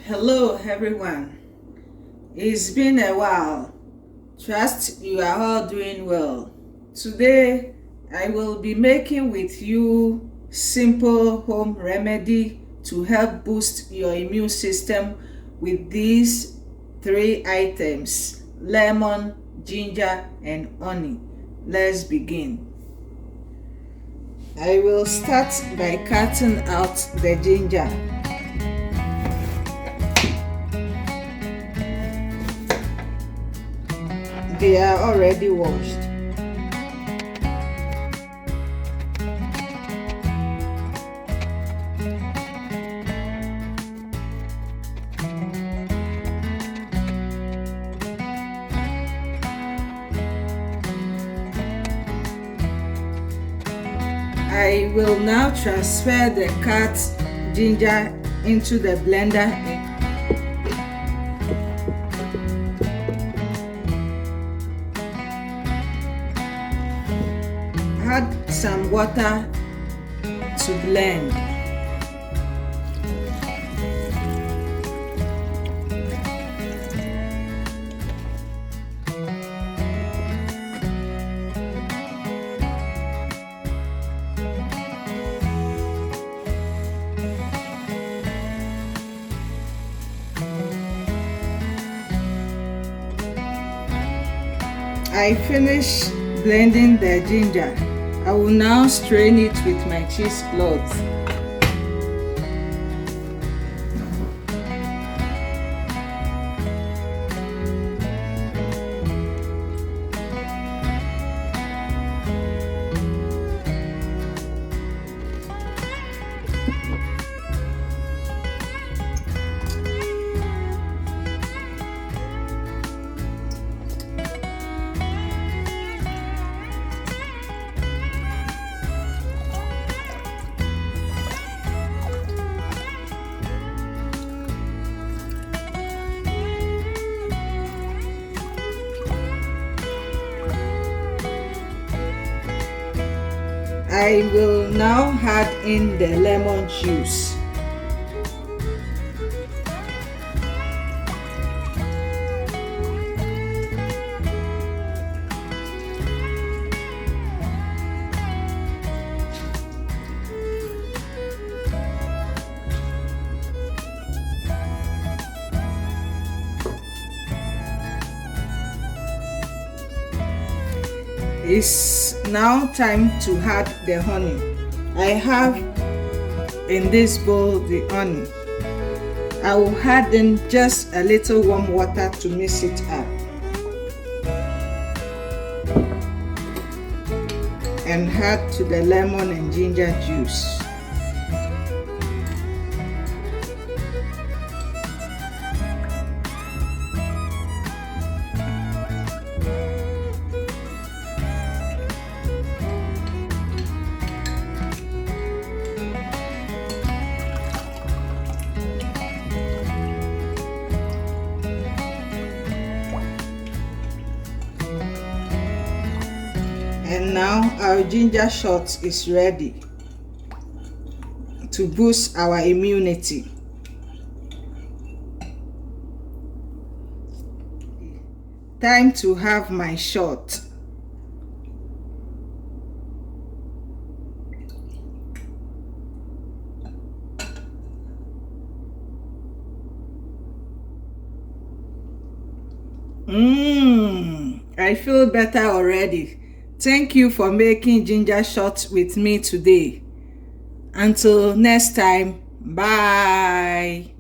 Hello everyone, it's been a while. Trust you are all doing well. Today I will be making with you simple home remedy to help boost your immune system with these 3 items: lemon, ginger and honey. Let's begin. I will start by cutting out the ginger. They are already washed. I will now transfer the cut ginger into the blender. Add some water to blend. I finished blending the ginger. I will now strain it with my cheesecloth. I will now add in the lemon juice. It's now time to add the honey. I have in this bowl the honey. I will add in just a little warm water to mix it up. And add to the lemon and ginger juice. And now our ginger shot is ready to boost our immunity. Time to have my shot. I feel better already. Thank you for making ginger shots with me today. Until next time, bye.